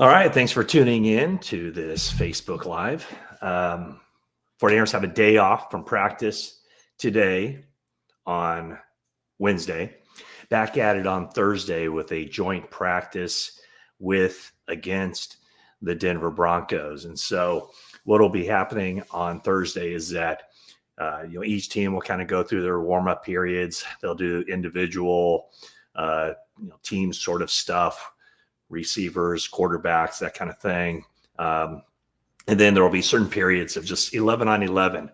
All right, thanks for tuning in to this Facebook Live. 49ers have a day off from practice today on Wednesday. Back at it on Thursday with a joint practice against the Denver Broncos. And so what will be happening on Thursday is that each team will kind of go through their warm-up periods. They'll do individual team sort of stuff, receivers, quarterbacks, that kind of thing. And then there will be certain periods of just 11 on 11.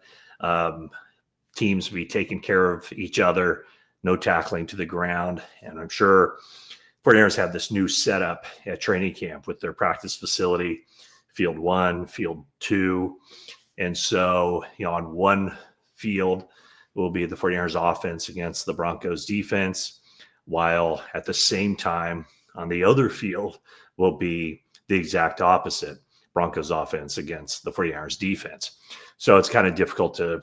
Teams will be taking care of each other, no tackling to the ground. And I'm sure 49ers have this new setup at training camp with their practice facility, field 1, field 2. And so, on one field will be the 49ers offense against the Broncos defense, while at the same time on the other field will be the exact opposite, Broncos offense against the 49ers defense. So it's kind of difficult to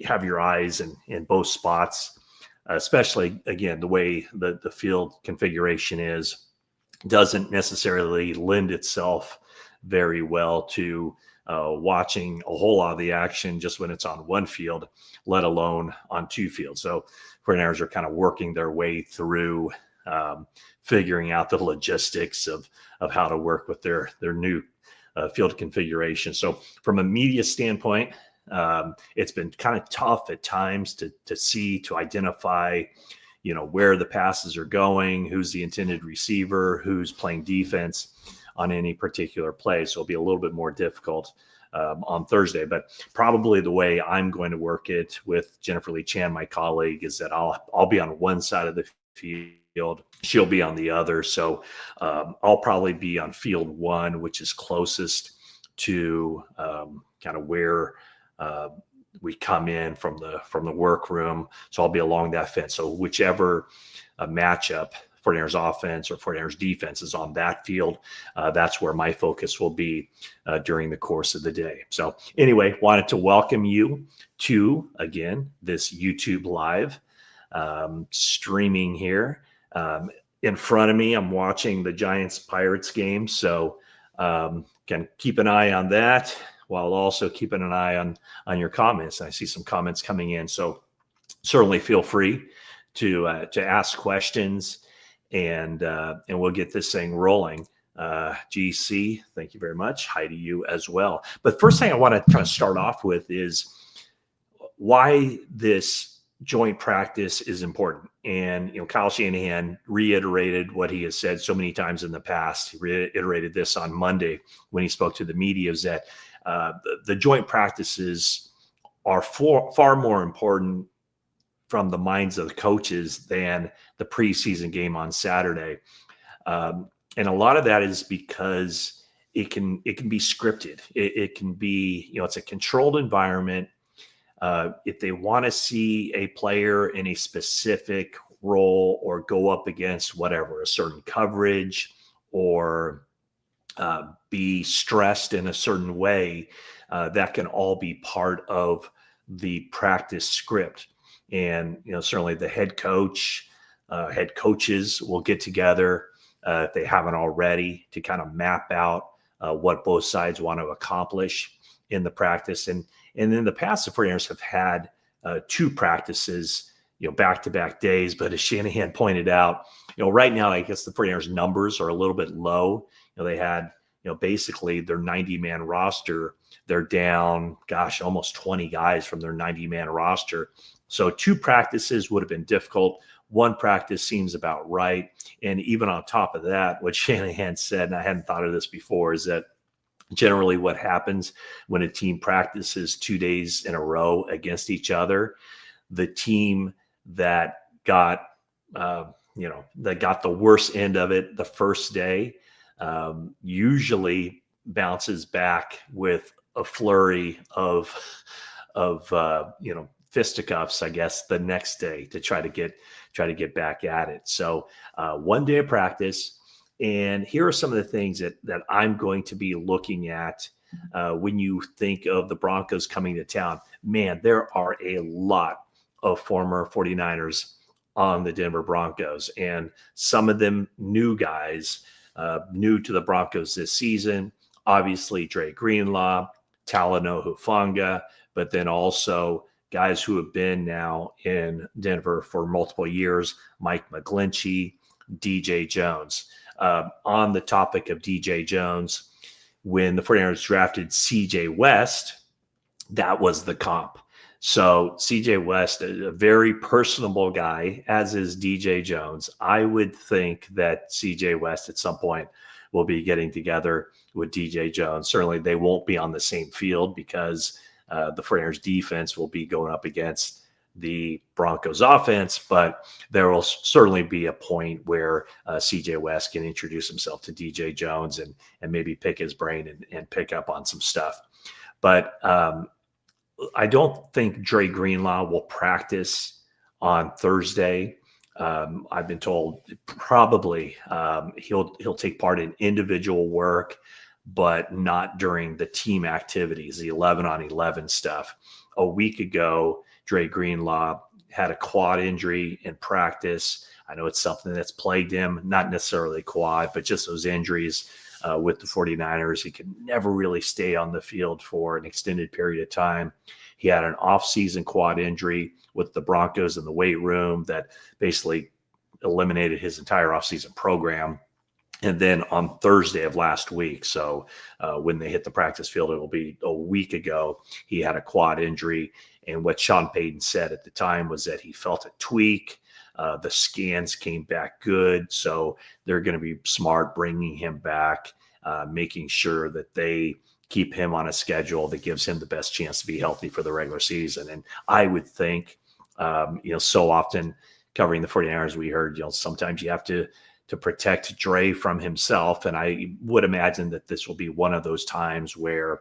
have your eyes in both spots, especially, again, the way the field configuration doesn't necessarily lend itself very well to watching a whole lot of the action just when it's on one field, let alone on two fields. So 49ers are kind of working their way through figuring out the logistics of how to work with their new field configuration. So from a media standpoint, it's been kind of tough at times to identify, where the passes are going, who's the intended receiver, who's playing defense on any particular play. So it'll be a little bit more difficult on Thursday, but probably the way I'm going to work it with Jennifer Lee Chan, my colleague, is that I'll be on one side of the field. She'll be on the other. So I'll probably be on field 1, which is closest to kind of where we come in from the workroom. So I'll be along that fence. So whichever matchup, 49ers offense or 49ers defense, is on that field, that's where my focus will be during the course of the day. So anyway, wanted to welcome you to, again, this YouTube Live streaming here. In front of me, I'm watching the Giants-Pirates game, so can keep an eye on that while also keeping an eye on your comments. I see some comments coming in, so certainly feel free to ask questions, and we'll get this thing rolling. GC, thank you very much. Hi to you as well. But first thing I want to kind of start off with is why this joint practice is important. And, Kyle Shanahan reiterated what he has said so many times in the past. He reiterated this on Monday when he spoke to the media, is that the joint practices are far more important from the minds of the coaches than the preseason game on Saturday. And a lot of that is because it can be scripted. It can be, it's a controlled environment. If they want to see a player in a specific role or go up against whatever, a certain coverage, or be stressed in a certain way, that can all be part of the practice script. And, certainly the head coaches will get together if they haven't already, to kind of map out what both sides want to accomplish in the practice. And in the past, the 49ers have had 2 practices, back-to-back days. But as Shanahan pointed out, right now, I guess the 49ers numbers are a little bit low. They had, basically their 90-man roster. They're down, almost 20 guys from their 90-man roster. So 2 practices would have been difficult. 1 practice seems about right. And even on top of that, what Shanahan said, and I hadn't thought of this before, is that generally what happens when a team practices 2 days in a row against each other, the team that got the worst end of it the first day usually bounces back with a flurry of fisticuffs, I guess, the next day to try to get back at it. So 1 day of practice. And here are some of the things that I'm going to be looking at when you think of the Broncos coming to town. Man, there are a lot of former 49ers on the Denver Broncos, and some of them new guys new to the Broncos this season. Obviously, Dre Greenlaw, Talanoa Hufanga, but then also guys who have been now in Denver for multiple years, Mike McGlinchey, DJ Jones. On the topic of DJ Jones, when the 49ers drafted CJ West, that was the comp. So CJ West, a very personable guy, as is DJ Jones. I would think that CJ West at some point will be getting together with DJ Jones. Certainly they won't be on the same field because the 49ers defense will be going up against the Broncos offense, but there will certainly be a point where CJ West can introduce himself to DJ Jones and maybe pick his brain and pick up on some stuff. But I don't think Dre Greenlaw will practice on Thursday. I've been told probably he'll take part in individual work, but not during the team activities, the 11-on-11 stuff. A week ago, Dre Greenlaw had a quad injury in practice. I know it's something that's plagued him, not necessarily quad, but just those injuries with the 49ers. He could never really stay on the field for an extended period of time. He had an off-season quad injury with the Broncos in the weight room that basically eliminated his entire off-season program. And then on Thursday of last week, so when they hit the practice field, it'll be a week ago, he had a quad injury. And what Sean Payton said at the time was that he felt a tweak. The scans came back good. So they're going to be smart bringing him back, making sure that they keep him on a schedule that gives him the best chance to be healthy for the regular season. And I would think, so often covering the 49ers, we heard, sometimes you have to protect Dre from himself. And I would imagine that this will be one of those times where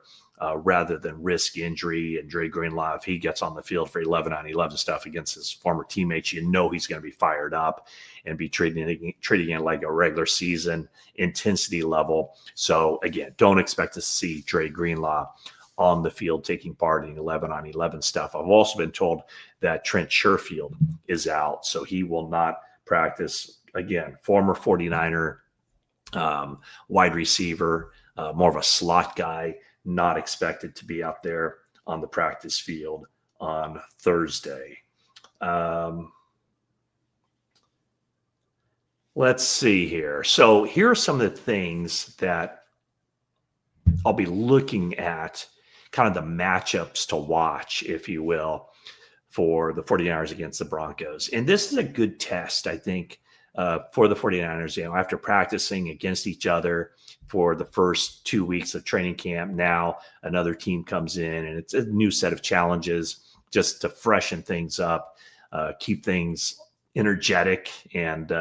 rather than risk injury and Dre Greenlaw, if he gets on the field for 11-on-11 stuff against his former teammates, he's going to be fired up and be treating it like a regular season intensity level. So again, don't expect to see Dre Greenlaw on the field taking part in 11-on-11 stuff. I've also been told that Trent Sherfield is out, so he will not practice. Again, former 49er wide receiver, more of a slot guy, not expected to be out there on the practice field on Thursday. Let's see here. So here are some of the things that I'll be looking at, kind of the matchups to watch, if you will, for the 49ers against the Broncos. And this is a good test, I think, for the 49ers, after practicing against each other for the first 2 weeks of training camp. Now another team comes in and it's a new set of challenges just to freshen things up, keep things energetic, and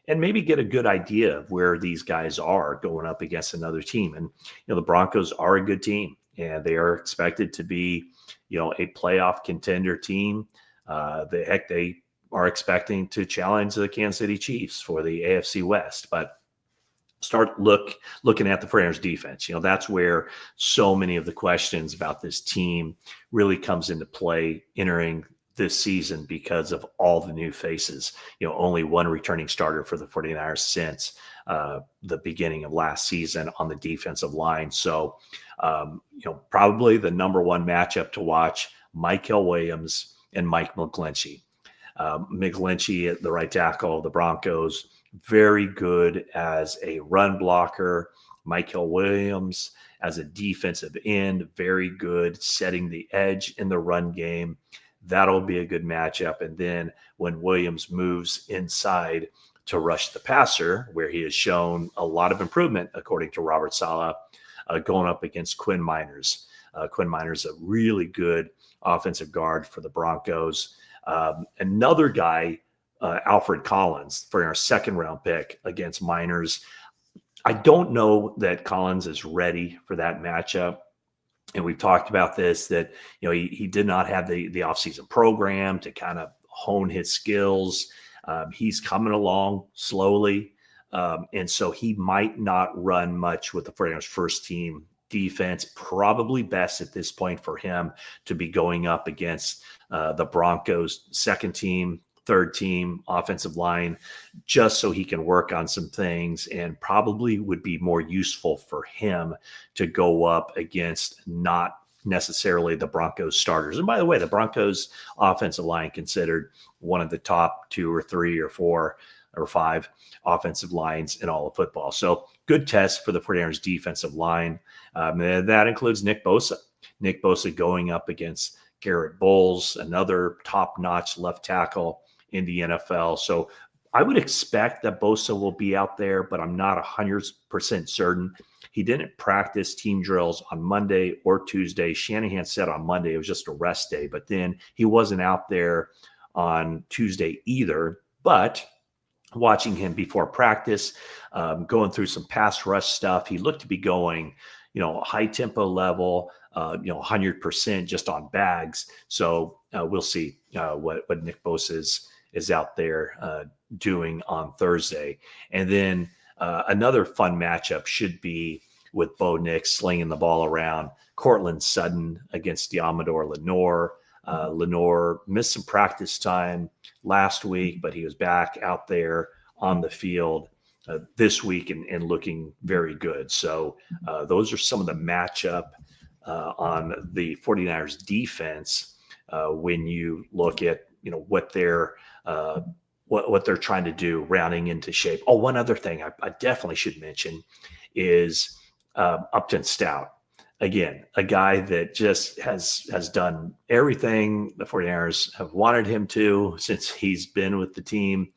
maybe get a good idea of where these guys are going up against another team. And, the Broncos are a good team and they are expected to be, a playoff contender team. They are expecting to challenge the Kansas City Chiefs for the AFC West, but start looking at the 49ers defense. That's where so many of the questions about this team really comes into play entering this season because of all the new faces. Only one returning starter for the 49ers since the beginning of last season on the defensive line. So, probably the number one matchup to watch, Maiocco Williams and Mike McGlinchey. McGlinchey at the right tackle of the Broncos, very good as a run blocker. Maiocco Williams as a defensive end, very good setting the edge in the run game. That'll be a good matchup. And then when Williams moves inside to rush the passer, where he has shown a lot of improvement, according to Robert Saleh, going up against Quinn Miners. Quinn Miners, a really good offensive guard for the Broncos. Another guy, Alfred Collins, for our second round pick against Miners. I don't know that Collins is ready for that matchup. And we've talked about this, that, he did not have the offseason program to kind of hone his skills. He's coming along slowly. And so he might not run much with the 49ers first team defense. Probably best at this point for him to be going up against the Broncos second team, third team offensive line just so he can work on some things, and probably would be more useful for him to go up against not necessarily the Broncos starters. And by the way, the Broncos offensive line considered one of the top 2 or 3 or 4 or 5 offensive lines in all of football. So good test for the 49ers defensive line. That includes Nick Bosa. Nick Bosa going up against Garrett Bowles, another top-notch left tackle in the NFL. So I would expect that Bosa will be out there, but I'm not 100% certain. He didn't practice team drills on Monday or Tuesday. Shanahan said on Monday it was just a rest day, but then he wasn't out there on Tuesday either. But watching him before practice, going through some pass rush stuff, he looked to be going, high tempo level, 100% just on bags. So we'll see what Nick Bosa is out there doing on Thursday. And then another fun matchup should be with Bo Nix slinging the ball around. Cortland Sutton against Diamador Lenore. Lenore missed some practice time last week, but he was back out there on the field this week and looking very good. So those are some of the matchup on the 49ers defense when you look at what they're trying to do, rounding into shape. Oh, one other thing I definitely should mention is Upton Stout. Again, a guy that just has done everything the 49ers have wanted him to since he's been with the team.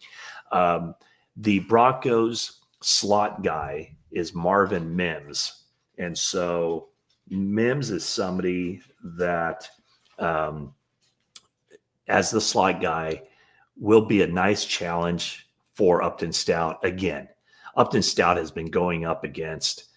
The Broncos slot guy is Marvin Mims. And so Mims is somebody that, as the slot guy, will be a nice challenge for Upton Stout. Again, Upton Stout has been going up against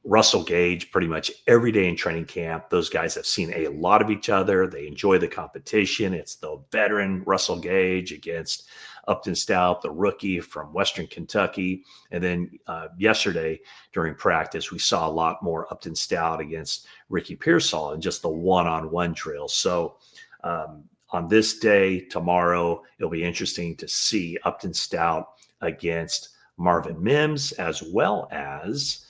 Russell Gage pretty much every day in training camp. Those guys have seen a lot of each other. They enjoy the competition. It's the veteran Russell Gage against Upton Stout, the rookie from Western Kentucky. And then yesterday during practice, we saw a lot more Upton Stout against Ricky Pearsall in just the one-on-one drill. So on this day, tomorrow, it'll be interesting to see Upton Stout against Marvin Mims, as well as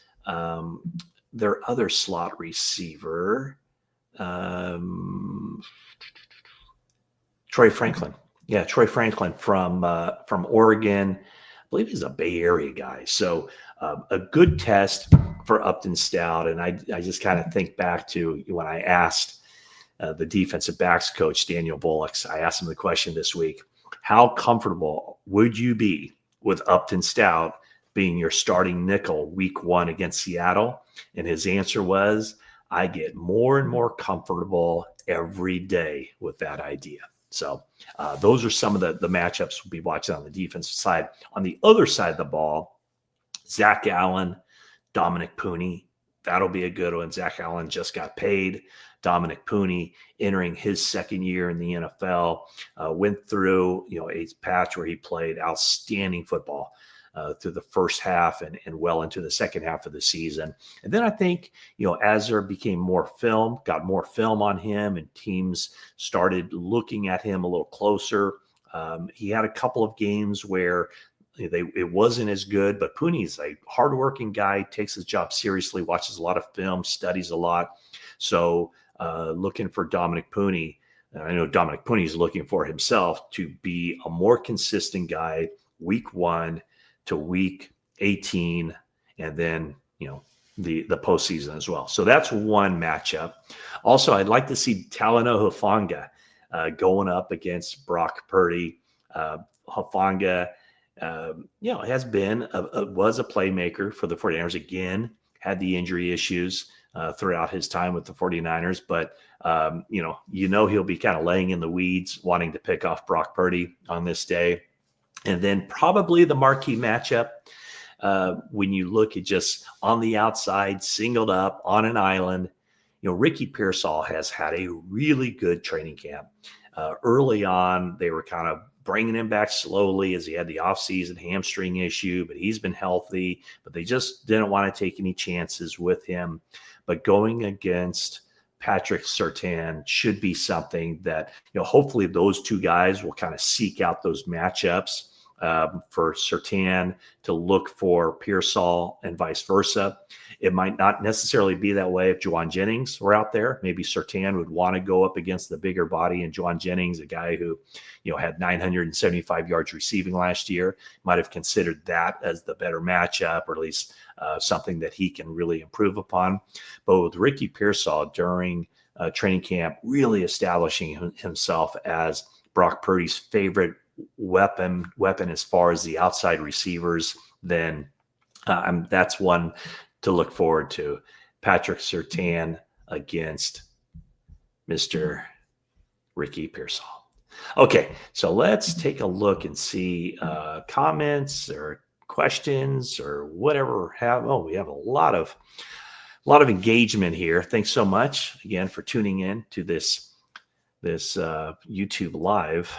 their other slot receiver, Troy Franklin. Yeah, Troy Franklin from Oregon. I believe he's a Bay Area guy. So a good test for Upton Stout. And I just kind of think back to when I asked the defensive backs coach, Daniel Bullocks, I asked him the question this week, how comfortable would you be with Upton Stout being your starting nickel week 1 against Seattle? And his answer was, I get more and more comfortable every day with that idea. So those are some of the matchups we'll be watching on the defensive side. On the other side of the ball, Zach Allen, Dominic Pooney, that'll be a good one. Zach Allen just got paid. Dominic Pooney entering his second year in the NFL, went through a patch where he played outstanding football through the first half and well into the second half of the season. And then I think, as there became more film, got more film on him and teams started looking at him a little closer. He had a couple of games where it wasn't as good, but Pooney's a hardworking guy, takes his job seriously, watches a lot of film, studies a lot. So looking for Dominic Pooney. I know Dominic Pooney is looking for himself to be a more consistent guy week 1 to week 18, and then, the postseason as well. So that's one matchup. Also, I'd like to see Talanoa Hufanga going up against Brock Purdy. Hufanga, was a playmaker for the 49ers. Again, had the injury issues throughout his time with the 49ers, but he'll be kind of laying in the weeds, wanting to pick off Brock Purdy on this day. And then probably the marquee matchup, when you look at just on the outside, singled up on an island, Ricky Pearsall has had a really good training camp. Early on, they were kind of bringing him back slowly as he had the offseason hamstring issue, but he's been healthy, but they just didn't want to take any chances with him. But going against Patrick Surtain should be something that, hopefully those two guys will kind of seek out those matchups for Surtain to look for Pearsall and vice versa. It might not necessarily be that way if Juwan Jennings were out there. Maybe Surtain would want to go up against the bigger body, and Juwan Jennings, a guy who, had 975 yards receiving last year, might have considered that as the better matchup, or at least something that he can really improve upon. But with Ricky Pearsall during training camp, really establishing himself as Brock Purdy's favorite weapon as far as the outside receivers, then that's one to look forward to. Patrick Surtain against Mr. Ricky Pearsall. Okay, so let's take a look and see comments or questions or whatever. We have a lot of engagement here. Thanks so much again for tuning in to this YouTube live.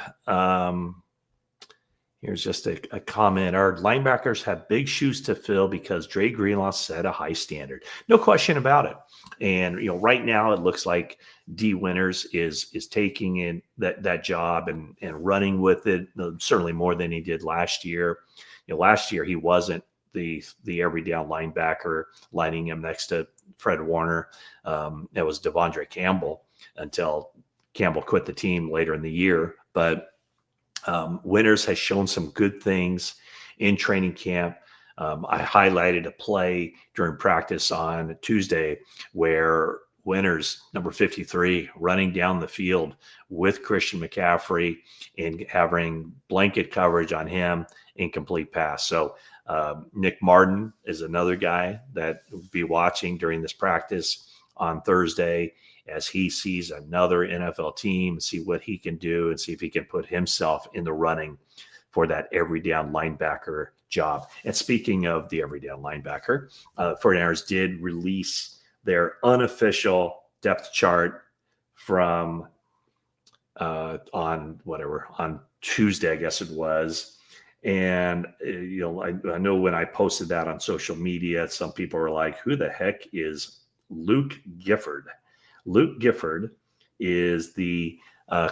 Here's just a comment. Our linebackers have big shoes to fill because Dre Greenlaw set a high standard. No question about it. And right now it looks like D Winters is taking in that job and running with it, certainly more than he did last year. Last year he wasn't the every down linebacker, lining him next to Fred Warner. It was Devondre Campbell until Campbell quit the team later in the year. But Winters has shown some good things in training camp. I highlighted a play during practice on Tuesday where Winters, number 53, running down the field with Christian McCaffrey and having blanket coverage on him, incomplete pass. So Nick Martin is another guy that will be watching during this practice on Thursday as he sees another NFL team, see what he can do and see if he can put himself in the running for that every down linebacker job. And speaking of the every down linebacker, 49ers did release their unofficial depth chart from on Tuesday, I guess it was. And, I know when I posted that on social media, some people were like, who the heck is Luke Gifford? Luke Gifford is the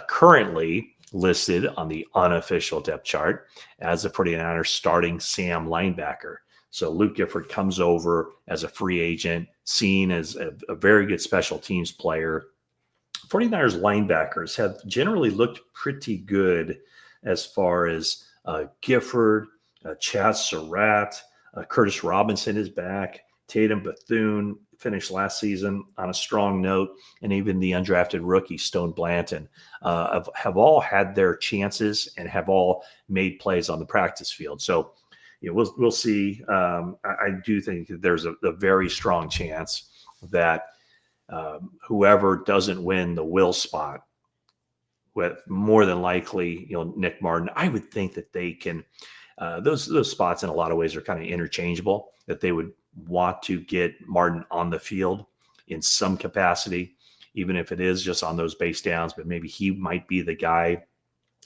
currently listed on the unofficial depth chart as the 49ers starting Sam linebacker. So Luke Gifford comes over as a free agent, seen as a very good special teams player. 49ers linebackers have generally looked pretty good as far as Gifford, Chaz Surratt, Curtis Robinson is back, Tatum Bethune finished last season on a strong note, and even the undrafted rookie Stone Blanton have all had their chances and have all made plays on the practice field. So we'll see. I do think that there's a very strong chance that whoever doesn't win the will spot, with more than likely, Nick Martin, I would think that they can. Those spots in a lot of ways are kind of interchangeable, that they would want to get Martin on the field in some capacity, even if it is just on those base downs, but maybe he might be the guy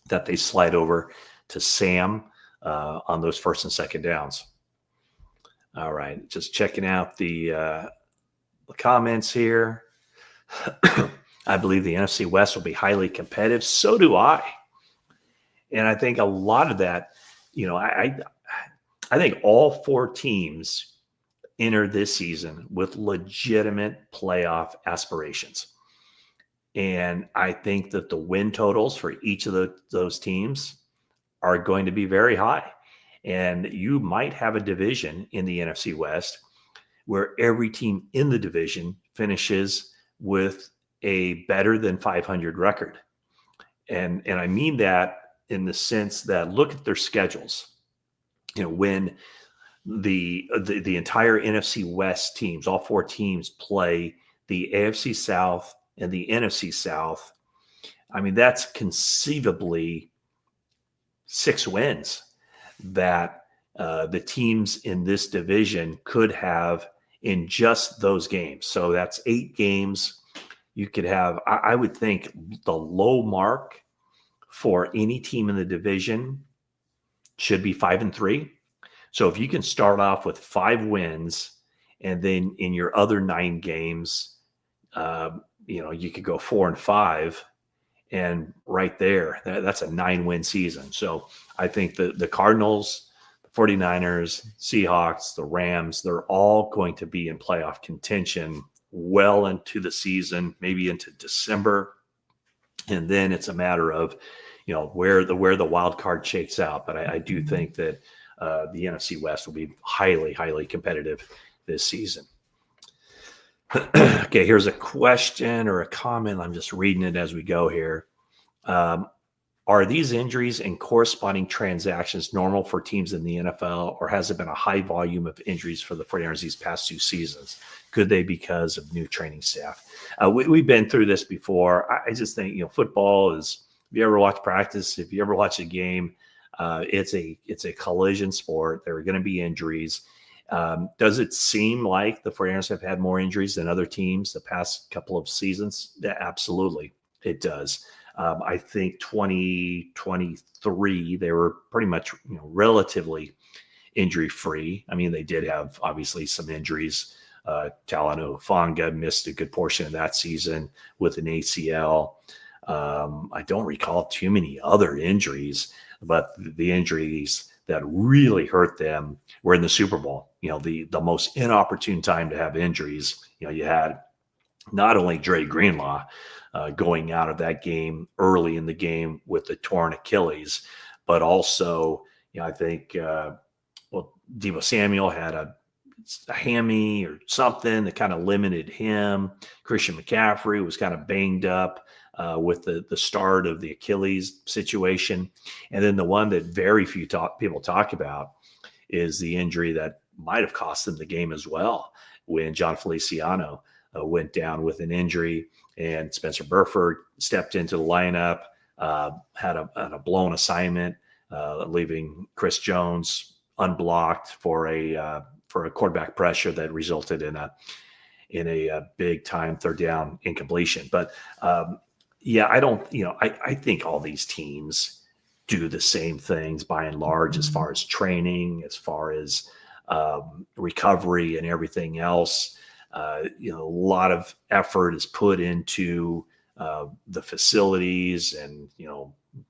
that they slide over to Sam on those first and second downs. All right, just checking out the comments here. I believe the NFC West will be highly competitive. So do I. And I think a lot of that, I think all four teams enter this season with legitimate playoff aspirations. And I think that the win totals for each of those teams are going to be very high. And you might have a division in the NFC West where every team in the division finishes with a better than 500 record. And I mean that in the sense that look at their schedules. When the entire NFC West teams, all four teams play the AFC South and the NFC South, I mean, that's conceivably 6 wins that the teams in this division could have in just those games. So that's 8 games. You could have, I would think, the low mark for any team in the division should be 5-3. So if you can start off with 5 wins and then in your other 9 games, you could go 4-5, and right there, that's a 9-win season. So I think the Cardinals, the 49ers, Seahawks, the Rams, they're all going to be in playoff contention well into the season, maybe into December. And then it's a matter of, where the wild card shakes out. But I do think that the NFC West will be highly, highly competitive this season. Okay, here's a question or a comment. I'm just reading it as we go here. Are these injuries and corresponding transactions normal for teams in the NFL, or has it been a high volume of injuries for the 49ers these past 2 seasons? Could they because of new training staff? We've been through this before. I just think, football is, if you ever watch practice, if you ever watch a game, it's a collision sport. There are going to be injuries. Does it seem like the 49ers have had more injuries than other teams the past couple of seasons? Yeah, absolutely, it does. I think 2023, they were pretty much relatively injury-free. I mean, they did have obviously some injuries. Talanoa Hufanga missed a good portion of that season with an ACL. I don't recall too many other injuries, but the injuries that really hurt them were in the Super Bowl. The most inopportune time to have injuries. You had not only Dre Greenlaw going out of that game early in the game with the torn Achilles, but also, I think, Deebo Samuel had a hammy or something that kind of limited him. Christian McCaffrey was kind of banged up with the start of the Achilles situation. And then the one that very few people talk about is the injury that might have cost them the game as well, when John Feliciano went down with an injury, and Spencer Burford stepped into the lineup, had a blown assignment, leaving Chris Jones unblocked for a quarterback pressure that resulted in a big time third down incompletion. But I think all these teams do the same things by and large, as far as training, as far as recovery and everything else. A lot of effort is put into the facilities and,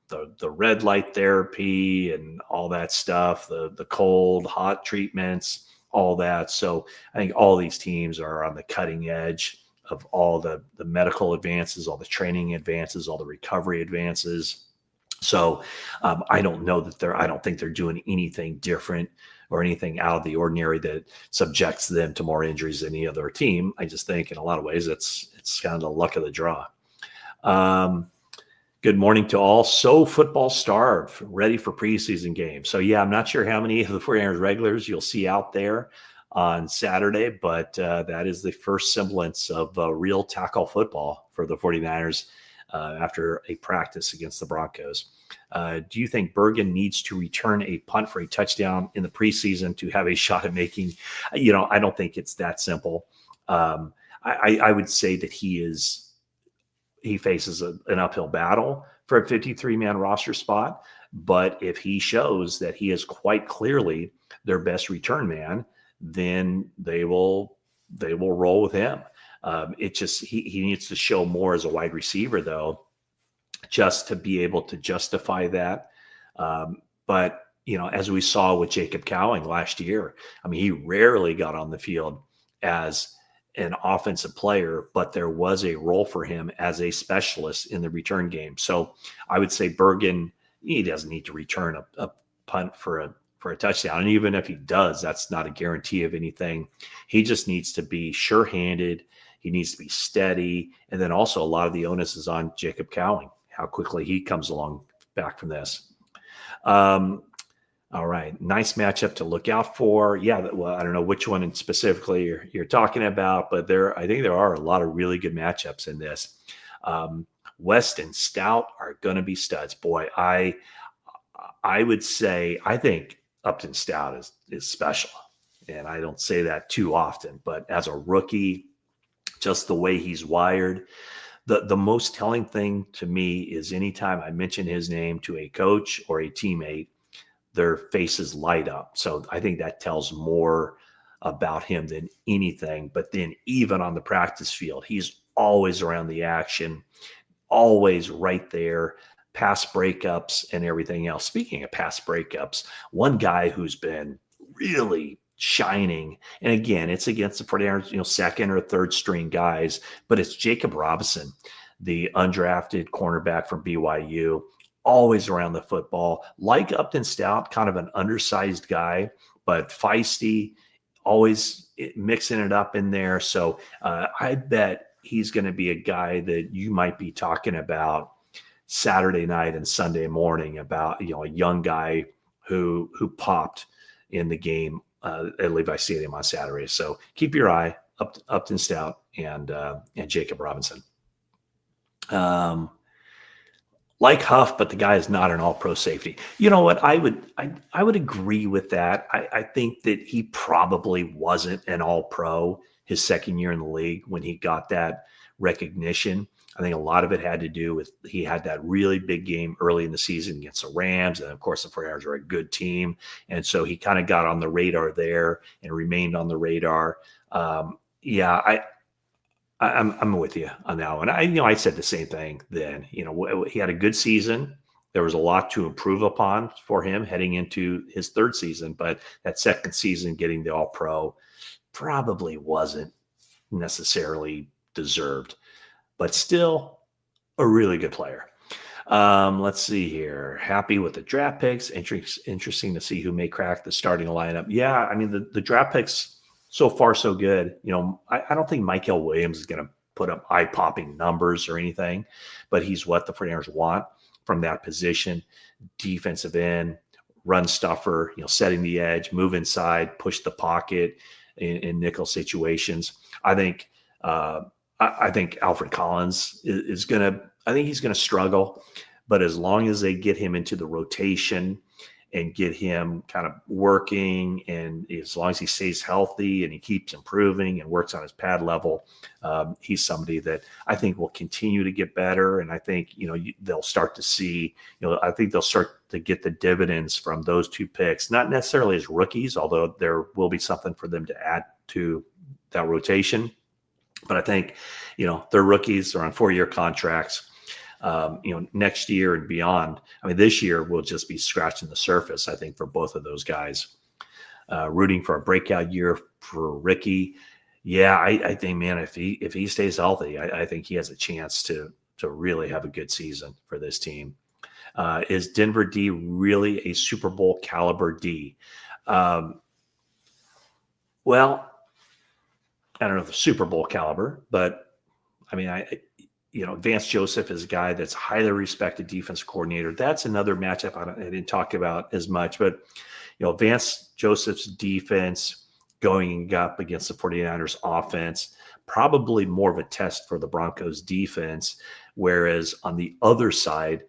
the red light therapy and all that stuff, the cold, hot treatments, all that. So I think all these teams are on the cutting edge of all the medical advances, all the training advances, all the recovery advances. So I don't think they're doing anything different or anything out of the ordinary that subjects them to more injuries than any other team. I just think in a lot of ways it's kind of the luck of the draw. Good morning to all. So football starved, ready for preseason games. So I'm not sure how many of the 49ers regulars you'll see out there on Saturday, but that is the first semblance of real tackle football for the 49ers after a practice against the Broncos. Do you think Bergen needs to return a punt for a touchdown in the preseason to have a shot at making? I don't think it's that simple. I would say that he faces an uphill battle for a 53-man roster spot. But if he shows that he is quite clearly their best return man, then they will roll with him. He needs to show more as a wide receiver, though, just to be able to justify that. But as we saw with Jacob Cowing last year, I mean, he rarely got on the field as an offensive player, but there was a role for him as a specialist in the return game. So I would say Bergen, he doesn't need to return a punt for a touchdown. And even if he does, that's not a guarantee of anything. He just needs to be sure-handed. He needs to be steady. And then also a lot of the onus is on Jacob Cowing, how quickly he comes along back from this. All right. Nice matchup to look out for. Yeah. Well, I don't know which one specifically you're talking about, but I think there are a lot of really good matchups in this. West and Stout are going to be studs. Boy, I would say, I think Upton Stout is special. And I don't say that too often, but as a rookie, just the way he's wired, the most telling thing to me is anytime I mention his name to a coach or a teammate, their faces light up. So I think that tells more about him than anything. But then even on the practice field, he's always around the action, always right there, pass breakups and everything else. Speaking of pass breakups, one guy who's been really shining, and again, it's against the 49ers, second or third string guys, but it's Jacob Robinson, the undrafted cornerback from BYU, always around the football, like Upton Stout, kind of an undersized guy, but feisty, always mixing it up in there. So I bet he's going to be a guy that you might be talking about Saturday night and Sunday morning about, a young guy who popped in the game at Levi Stadium on Saturday. So keep your eye up Upton Stout and Jacob Robinson. Like Huff, but the guy is not an all-pro safety. You know what? I would agree with that. I think that he probably wasn't an all-pro his second year in the league when he got that recognition. I think a lot of it had to do with he had that really big game early in the season against the Rams. And of course, the 49ers are a good team. And so he kind of got on the radar there and remained on the radar. I'm with you on that one. I said the same thing then. He had a good season. There was a lot to improve upon for him heading into his third season, but that second season getting the All-Pro probably wasn't necessarily deserved, but still a really good player. Let's see here. Happy with the draft picks. Interesting to see who may crack the starting lineup. Yeah, I mean, the draft picks so far so good. I don't think Maiocco Williams is going to put up eye-popping numbers or anything, but he's what the 49ers want from that position. Defensive end, run stuffer, setting the edge, move inside, push the pocket in nickel situations. I think Alfred Collins is going to – I think he's going to struggle, but as long as they get him into the rotation and get him kind of working, and as long as he stays healthy and he keeps improving and works on his pad level, he's somebody that I think will continue to get better. And I think, they'll start to see, I think they'll start to get the dividends from those two picks, not necessarily as rookies, although there will be something for them to add to that rotation. But I think, they're rookies, they're on 4-year contracts. Next year and beyond. I mean, this year we'll just be scratching the surface, I think, for both of those guys. Rooting for a breakout year for Ricky. Yeah, I think, man, if he stays healthy, I think he has a chance to really have a good season for this team. Is Denver D really a Super Bowl caliber D? Well, I don't know if the Super Bowl caliber, but I mean, Vance Joseph is a guy that's a highly respected defense coordinator. That's another matchup I didn't talk about as much, but, Vance Joseph's defense going up against the 49ers offense, probably more of a test for the Broncos defense. Whereas on the other side,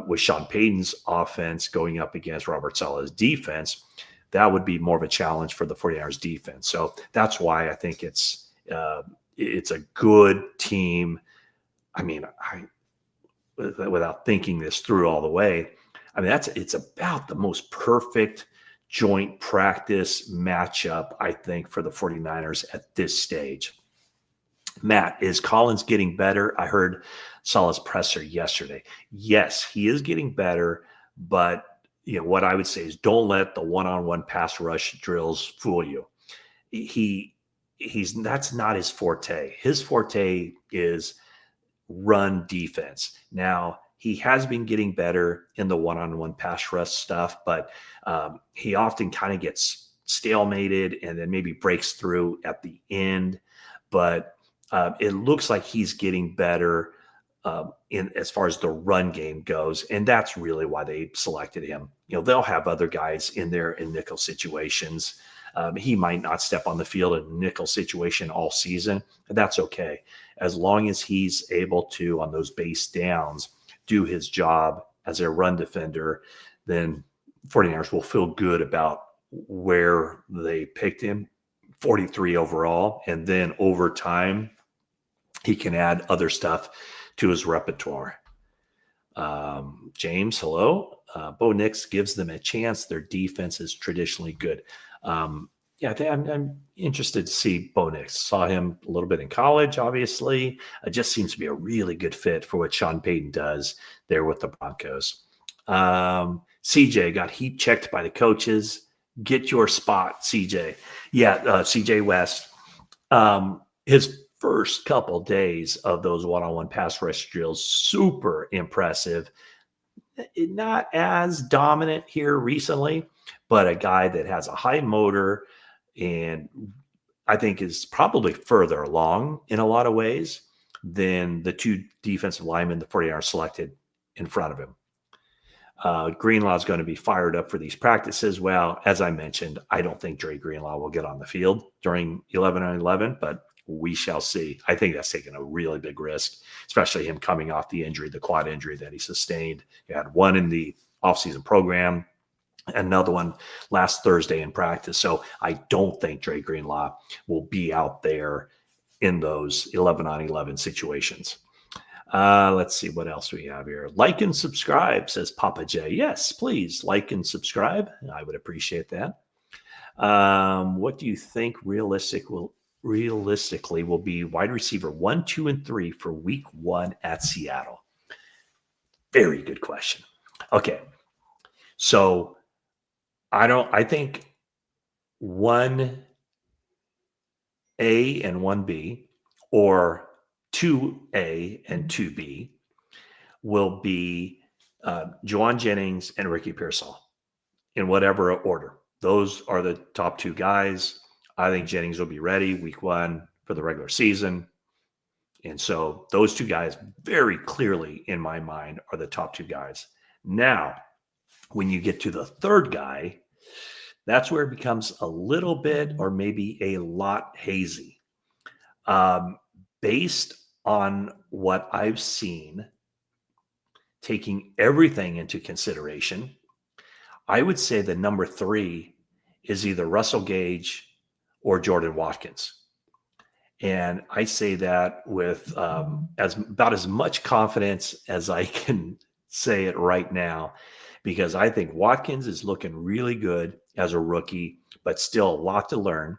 with Sean Payton's offense going up against Robert Saleh's defense, that would be more of a challenge for the 49ers defense. So that's why I think it's a good team. I mean, without thinking this through all the way, I mean, it's about the most perfect joint practice matchup, I think, for the 49ers at this stage. Matt, is Collins getting better? I heard Saleh's presser yesterday. Yes, he is getting better, but what I would say is don't let the one-on-one pass rush drills fool you. That's not his forte. His forte is run defense. Now, he has been getting better in the one-on-one pass rush stuff, but he often kind of gets stalemated and then maybe breaks through at the end. But it looks like he's getting better in as far as the run game goes, and that's really why they selected him. They'll have other guys in there in nickel situations. He might not step on the field in a nickel situation all season, and that's okay. As long as he's able to, on those base downs, do his job as a run defender, then 49ers will feel good about where they picked him, 43 overall. And then over time, he can add other stuff to his repertoire. James, hello. Bo Nix gives them a chance. Their defense is traditionally good. Yeah, I'm interested to see Bo Nix. Saw him a little bit in college, obviously. It just seems to be a really good fit for what Sean Payton does there with the Broncos. CJ got heat checked by the coaches. Get your spot, CJ. Yeah, CJ West. His first couple days of those one-on-one pass rush drills, super impressive. Not as dominant here recently, but a guy that has a high motor and I think is probably further along in a lot of ways than the two defensive linemen the 49ers selected in front of him. Greenlaw is going to be fired up for these practices. Well, as I mentioned, I don't think Dre Greenlaw will get on the field during 11-on-11, but we shall see. I think that's taking a really big risk, especially him coming off the injury, the quad injury that he sustained. He had one in the offseason program, another one last Thursday in practice. So I don't think Dre Greenlaw will be out there in those 11-on-11 situations. Let's see what else we have here. Like and subscribe, says Papa J. Yes, please like and subscribe. I would appreciate that. What do you think realistically will be wide receiver 1, 2, and 3 for week 1 at Seattle? Very good question. Okay. So I think 1A and 1B or 2A and 2B will be Juwan Jennings and Ricky Pearsall in whatever order. Those are the top two guys. I think Jennings will be ready week 1 for the regular season. And so those two guys very clearly in my mind are the top two guys. Now, when you get to the third guy, that's where it becomes a little bit or maybe a lot hazy. Based on what I've seen, taking everything into consideration, I would say the number 3 is either Russell Gage or Jordan Watkins. And I say that with about as much confidence as I can say it right now, because I think Watkins is looking really good as a rookie, but still a lot to learn.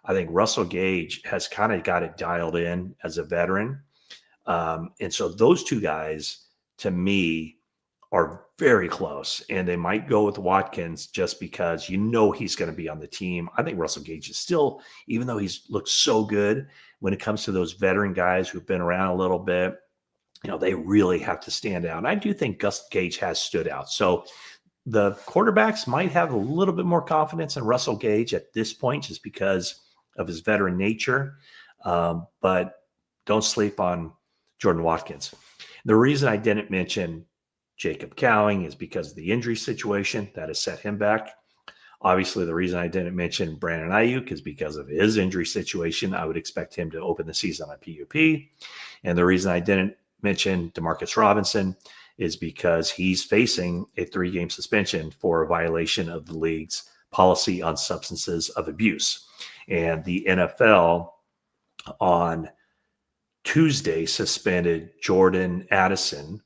I think Russell Gage has kind of got it dialed in as a veteran. And so those two guys, to me, are very close. And they might go with Watkins just because he's going to be on the team. I think Russell Gage is still, even though he's looked so good, when it comes to those veteran guys who've been around a little bit, they really have to stand out. And I do think Gus Gage has stood out. So the quarterbacks might have a little bit more confidence in Russell Gage at this point just because of his veteran nature. But don't sleep on Jordan Watkins. The reason I didn't mention Jacob Cowing is because of the injury situation that has set him back. Obviously, the reason I didn't mention Brandon Ayuk is because of his injury situation. I would expect him to open the season on PUP. And the reason I didn't mention Demarcus Robinson is because he's facing a 3-game suspension for a violation of the league's policy on substances of abuse. And the NFL on Tuesday suspended Jordan Addison,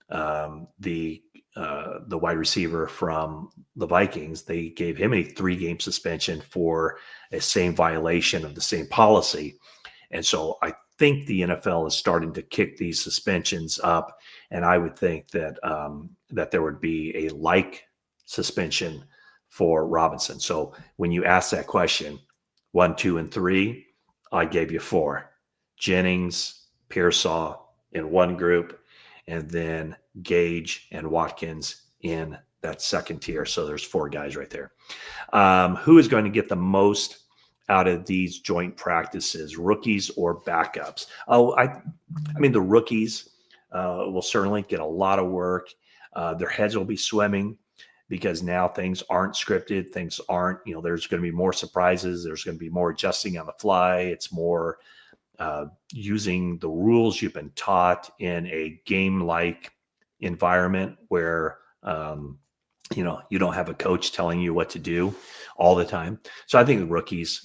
the wide receiver from the Vikings. They gave him a 3-game suspension for a same violation of the same policy. And so I think the NFL is starting to kick these suspensions up. And I would think that that there would be a like suspension for Robinson. So when you ask that question, 1, 2, and 3, I gave you 4. Jennings, Pearsall in one group, and then Gage and Watkins in that second tier. So there's 4 guys right there. Who is going to get the most out of these joint practices, rookies or backups? I mean, the rookies will certainly get a lot of work. Their heads will be swimming because now things aren't scripted. Things aren't, there's going to be more surprises. There's going to be more adjusting on the fly. It's more using the rules you've been taught in a game-like environment where, you don't have a coach telling you what to do all the time. So I think the rookies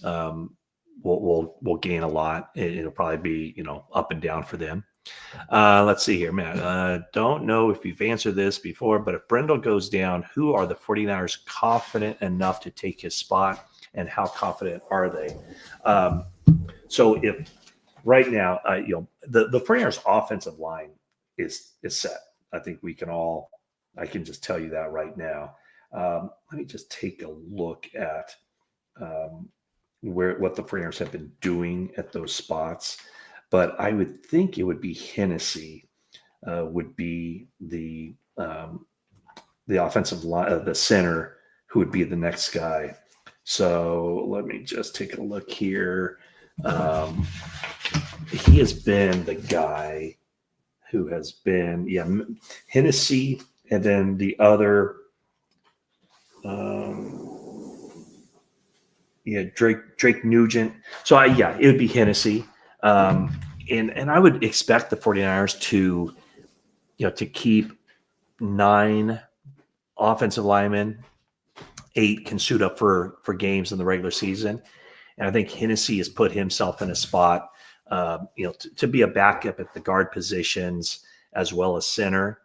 will gain a lot. It'll probably be, up and down for them. Let's see here, man. Don't know if you've answered this before, but if Brendel goes down, who are the 49ers confident enough to take his spot and how confident are they? So if right now, the 49ers offensive line is set. I think I can just tell you that right now. Let me just take a look at what the 49ers have been doing at those spots. But I would think it would be Hennessy would be the offensive line, the center, who would be the next guy. So let me just take a look here. He has been the guy who has been, Hennessy, and then the other, Drake Nugent. So it would be Hennessy. And I would expect the 49ers to keep 9 offensive linemen, 8 can suit up for games in the regular season. And I think Hennessy has put himself in a spot, to be a backup at the guard positions as well as center.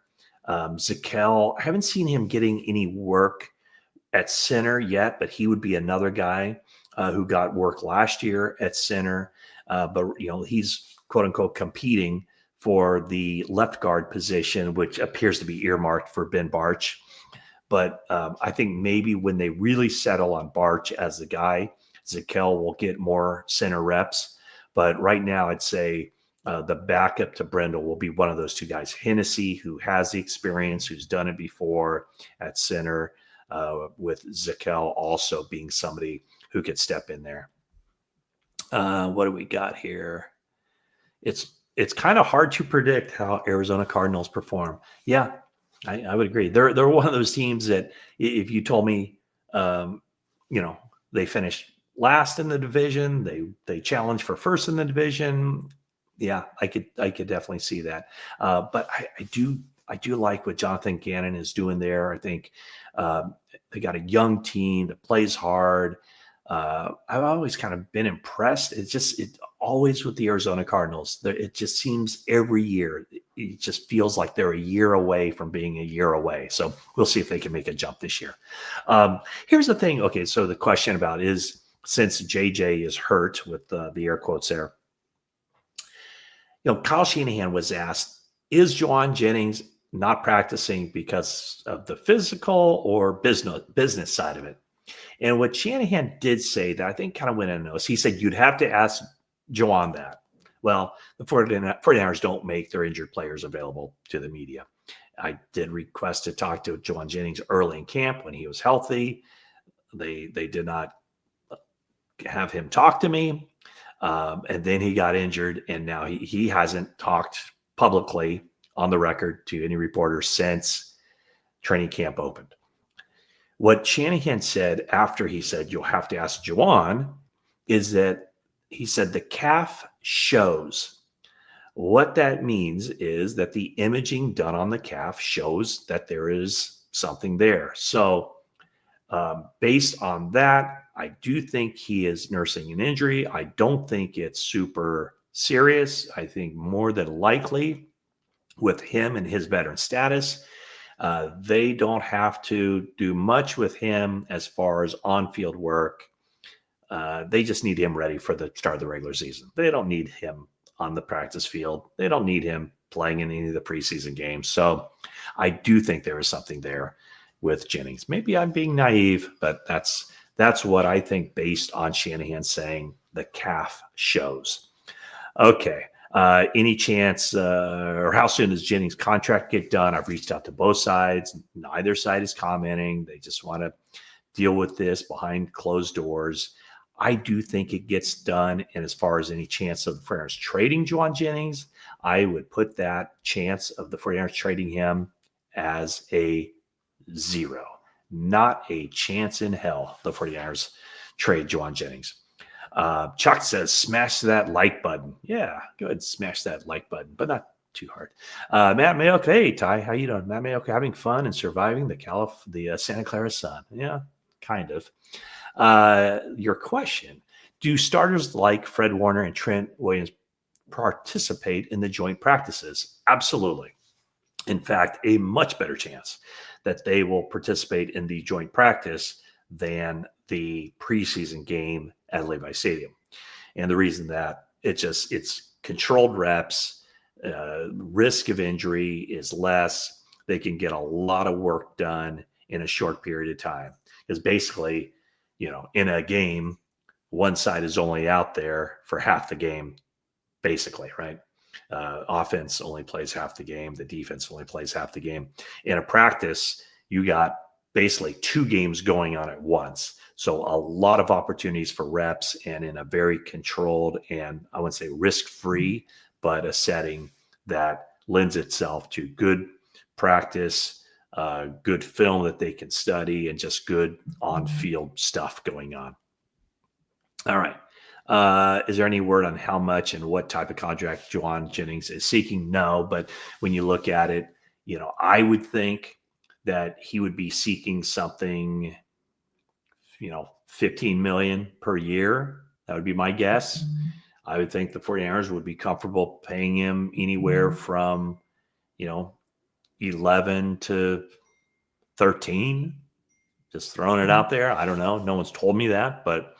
Zakelj, I haven't seen him getting any work at center yet, but he would be another guy who got work last year at center. But he's quote unquote competing for the left guard position, which appears to be earmarked for Ben Bartch. But I think maybe when they really settle on Bartch as the guy, Zakelj will get more center reps. But right now, I'd say the backup to Brendel will be one of those 2 guys. Hennessy, who has the experience, who's done it before at center, with Zakelj also being somebody who could step in there. What do we got here? It's kind of hard to predict how Arizona Cardinals perform. Yeah, I would agree. They're one of those teams that if you told me, they finished last in the division, they challenge for first in the division. Yeah, I could definitely see that. But I do like what Jonathan Gannon is doing there. I think they got a young team that plays hard. I've always kind of been impressed. It always with the Arizona Cardinals. It just seems every year, it just feels like they're a year away from being a year away. So we'll see if they can make a jump this year. Here's the thing. Okay, so the question about is, since JJ is hurt, with the air quotes there, Kyle Shanahan was asked, is Jauan Jennings not practicing because of the physical or business side of it? And what Shanahan did say that I think kind of went unnoticed, he said, you'd have to ask Jauan that. Well, the 49ers don't make their injured players available to the media. I did request to talk to Jauan Jennings early in camp when he was healthy. They did not have him talk to me. And then he got injured, and now he hasn't talked publicly on the record to any reporters since training camp opened. What Shanahan said after he said, you'll have to ask Jauan, is that he said the calf shows. What that means is that the imaging done on the calf shows that there is something there. So based on that, I do think he is nursing an injury. I don't think it's super serious. I think more than likely with him and his veteran status, they don't have to do much with him as far as on-field work. They just need him ready for the start of the regular season. They don't need him on the practice field. They don't need him playing in any of the preseason games. So I do think there is something there with Jennings. Maybe I'm being naive, but that's what I think based on Shanahan saying the calf shows. Okay. Any chance, or how soon does Jennings' contract get done? I've reached out to both sides. Neither side is commenting. They just want to deal with this behind closed doors. I do think it gets done. And as far as any chance of the 49ers trading Jauan Jennings, I would put that chance of the 49ers trading him as a 0. Not a chance in hell the 49ers trade Jauan Jennings. Chuck says, smash that like button. Yeah, go ahead and smash that like button, but not too hard. Matt Maiocco, hey, Ty, how you doing? Matt Maiocco, having fun and surviving the Santa Clara sun. Yeah, kind of. Your question, do starters like Fred Warner and Trent Williams participate in the joint practices? Absolutely. In fact, a much better chance that they will participate in the joint practice than the preseason game at Levi Stadium. And the reason that it's controlled reps, risk of injury is less. They can get a lot of work done in a short period of time. Because basically, in a game, one side is only out there for half the game, basically, right? Offense only plays half the game. The defense only plays half the game. In a practice, you got basically 2 games going on at once. So a lot of opportunities for reps, and in a very controlled and, I wouldn't say risk-free, but a setting that lends itself to good practice, good film that they can study, and just good on-field stuff going on. All right. Is there any word on how much and what type of contract Jauan Jennings is seeking? No, but when you look at it, I would think that he would be seeking something, $15 million per year. That would be my guess. I would think the 49ers would be comfortable paying him anywhere from, 11 to 13. Just throwing it out there. I don't know. No one's told me that, but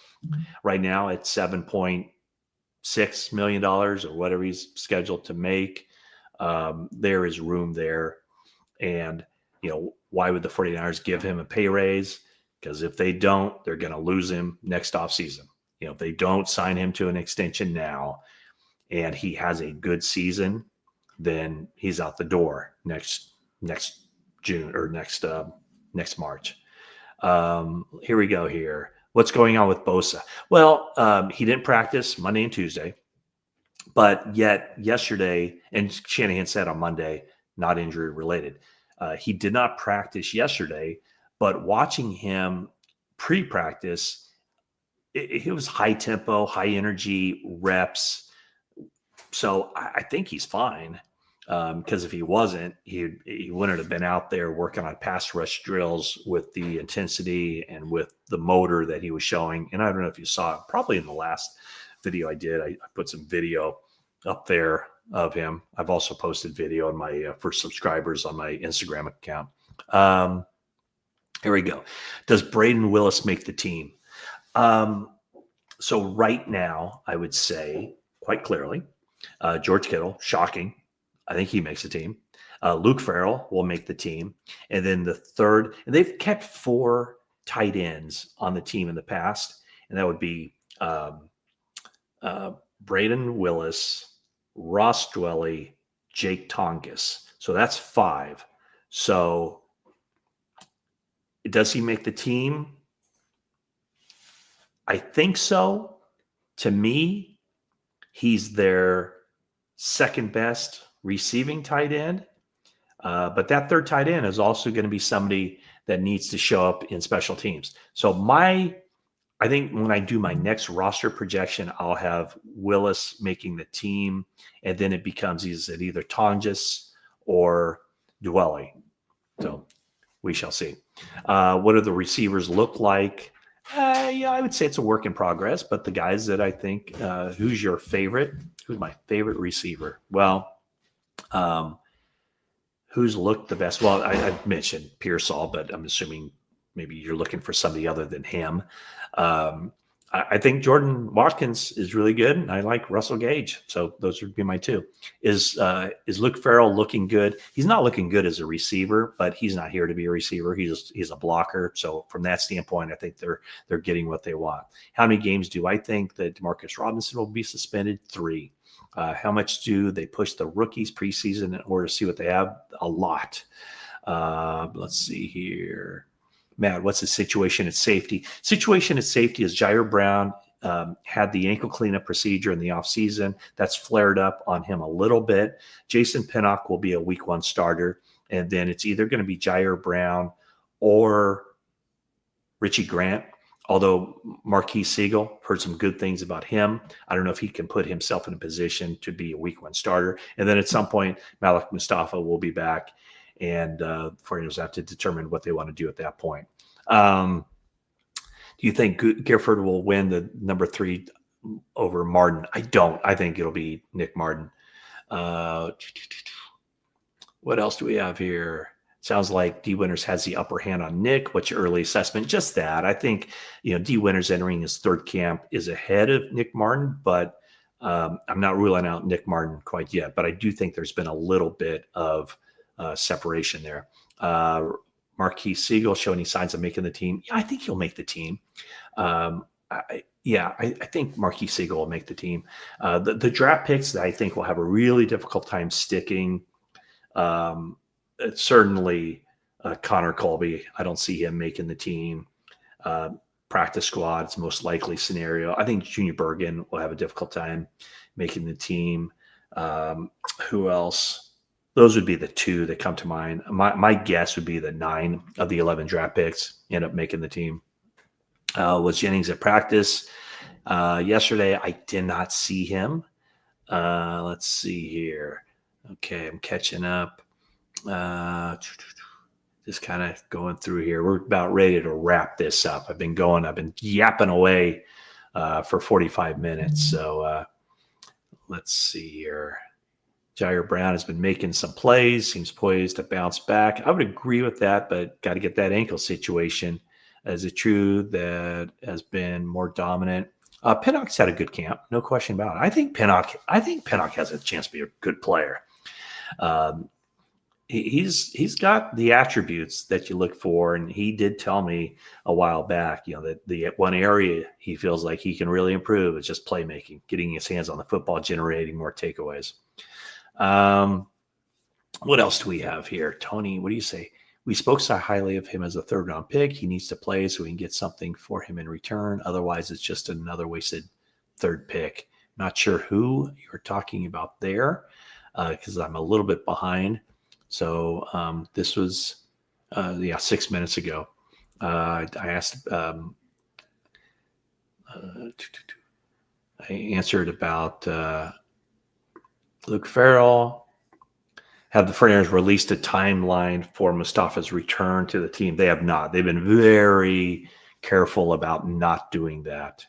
right now it's $7.6 million or whatever he's scheduled to make. There is room there. And, why would the 49ers give him a pay raise? Because if they don't, they're going to lose him next offseason. If they don't sign him to an extension now and he has a good season, then he's out the door next June or next March. Here we go here. What's going on with Bosa? Well, he didn't practice Monday and Tuesday, but yet yesterday, and Shanahan said on Monday, not injury related. He did not practice yesterday, but watching him pre-practice, it was high tempo, high energy reps. So I think he's fine. Because if he wasn't, he wouldn't have been out there working on pass rush drills with the intensity and with the motor that he was showing. And I don't know if you saw it, probably in the last video I did. I put some video up there of him. I've also posted video on my for subscribers on my Instagram account. Here we go. Does Braden Willis make the team? So right now, I would say quite clearly, George Kittle, shocking. I think he makes the team. Luke Farrell will make the team. And then the third, and they've kept 4 tight ends on the team in the past, and that would be Braden Willis, Ross Dwelly, Jake Tongas. So that's 5. So does he make the team? I think so. To me, he's their second best receiving tight end. But that third tight end is also going to be somebody that needs to show up in special teams. So I think when I do my next roster projection, I'll have Willis making the team, and then it becomes either Tongas or Dwelly. So we shall see. What do the receivers look like? I would say it's a work in progress, but the guys that I think, who's your favorite? Who's my favorite receiver? Well, who's looked the best? Well, I mentioned Pearsall, but I'm assuming maybe you're looking for somebody other than him. I think Jordan Watkins is really good, and I like Russell Gage. So those would be my 2. Is Luke Farrell looking good? He's not looking good as a receiver, but he's not here to be a receiver. He's a blocker. So from that standpoint, I think they're getting what they want. How many games do I think that Demarcus Robinson will be suspended? 3. How much do they push the rookies preseason in order to see what they have? A lot. Let's see here. Matt, what's the situation at safety? Situation at safety is Jair Brown had the ankle cleanup procedure in the offseason. That's flared up on him a little bit. Jason Pinnock will be a week 1 starter. And then it's either going to be Jair Brown or Richie Grant. Although Marquise Siegel, heard some good things about him. I don't know if he can put himself in a position to be a week 1 starter. And then at some point, Malik Mustafa will be back. And 49ers have to determine what they want to do at that point. Do you think Gifford will win the number 3 over Martin? I don't. I think it'll be Nick Martin. What else do we have here? Sounds like D. Winters has the upper hand on Nick. What's your early assessment? Just that. I think, D. Winters entering his third camp is ahead of Nick Martin, but I'm not ruling out Nick Martin quite yet. But I do think there's been a little bit of separation there. Marquise Siegel show any signs of making the team? Yeah, I think he'll make the team. I think Marquise Siegel will make the team. The draft picks that I think will have a really difficult time sticking. It's certainly Connor Colby. I don't see him making the team. Practice squad, it's most likely scenario. I think Junior Bergen will have a difficult time making the team. Who else? Those would be the two that come to mind. My guess would be that 9 of the 11 draft picks end up making the team. Was Jennings at practice yesterday? I did not see him. Let's see here. Okay, I'm catching up. Just kind of going through here. We're about ready to wrap this up. I've been yapping away for 45 minutes. So let's see here. Jair Brown has been making some plays, seems poised to bounce back. I would agree with that, but got to get that ankle situation. Is it true that has been more dominant? Pinnock's had a good camp, no question about it. I think Pinnock has a chance to be a good player. He's got the attributes that you look for, and he did tell me a while back, that the one area he feels like he can really improve is just playmaking, getting his hands on the football, generating more takeaways. What else do we have here? Tony, what do you say? We spoke so highly of him as a third-round pick. He needs to play so we can get something for him in return. Otherwise, it's just another wasted third pick. Not sure who you're talking about there because I'm a little bit behind. So this was, 6 minutes ago. I asked, I answered about Luke Farrell. Have the 49ers released a timeline for Mustafa's return to the team? They have not. They've been very careful about not doing that.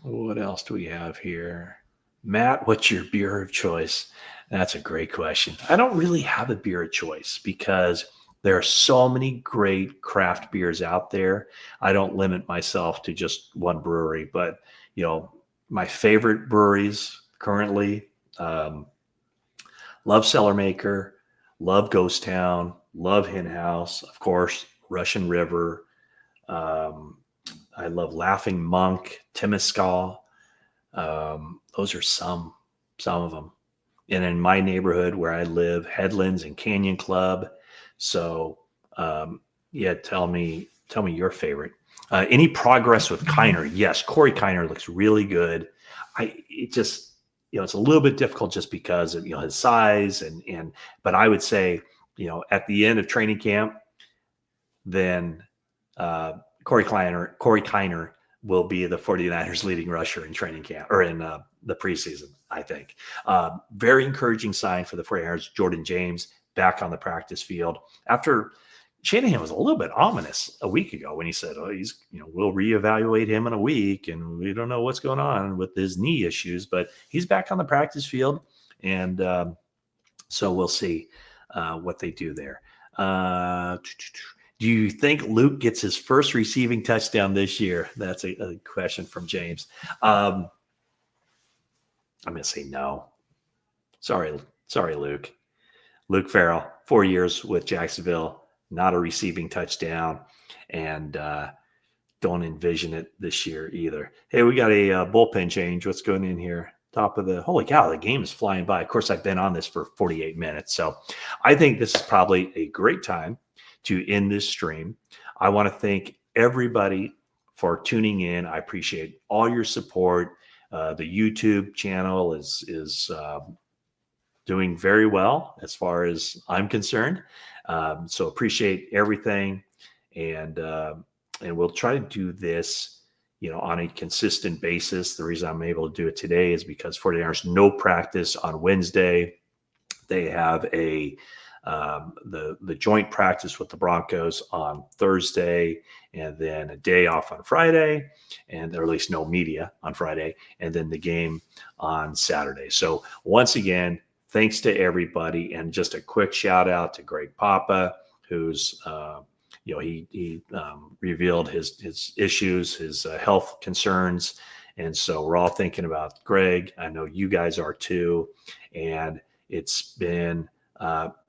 What else do we have here? Matt, what's your beer of choice? That's a great question. I don't really have a beer of choice because there are so many great craft beers out there. I don't limit myself to just one brewery, but my favorite breweries currently, love Cellar Maker, love Ghost Town, love Hen House, of course, Russian River. I love Laughing Monk, Temescal. Those are some of them. And in my neighborhood where I live, Headlands and Canyon Club. So, tell me your favorite. Any progress with Kiner? Yes, Corey Kiner looks really good. It's a little bit difficult just because of his size but I would say at the end of training camp, then Corey Kiner will be the 49ers leading rusher in training camp or in the preseason, I think. Very encouraging sign for the 49ers. Jordan James back on the practice field after Shanahan was a little bit ominous a week ago when he said, we'll reevaluate him in a week and we don't know what's going on with his knee issues, but he's back on the practice field. And so we'll see what they do there. Do you think Luke gets his first receiving touchdown this year? That's a question from James. I'm going to say no. Sorry, Luke. Luke Farrell, 4 years with Jacksonville, not a receiving touchdown, and don't envision it this year either. Hey, we got a bullpen change. What's going in here? Top of holy cow, the game is flying by. Of course, I've been on this for 48 minutes. So I think this is probably a great time to end this stream. I want to thank everybody for tuning in. I appreciate all your support. The YouTube channel is doing very well as far as I'm concerned. So appreciate everything. And we'll try to do this, on a consistent basis. The reason I'm able to do it today is because 49ers no practice on Wednesday. They have the joint practice with the Broncos on Thursday, and then a day off on Friday, or at least no media on Friday, and then the game on Saturday. So once again, thanks to everybody. And just a quick shout out to Greg Papa, who's, he revealed his issues, his health concerns. And so we're all thinking about Greg. I know you guys are too. And it's been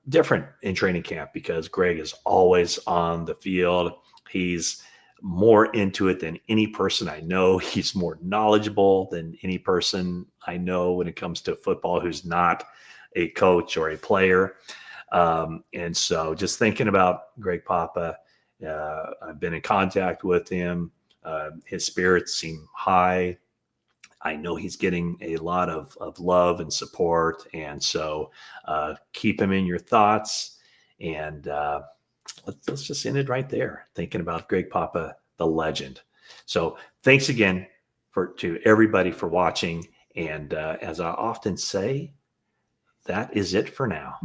different in training camp because Greg is always on the field. He's more into it than any person I know. He's more knowledgeable than any person I know when it comes to football who's not a coach or a player. And so just thinking about Greg Papa, I've been in contact with him. His spirits seem high. I know he's getting a lot of love and support. And so keep him in your thoughts. And let's just end it right there, thinking about Greg Papa, the legend. So thanks again to everybody for watching. And as I often say, that is it for now.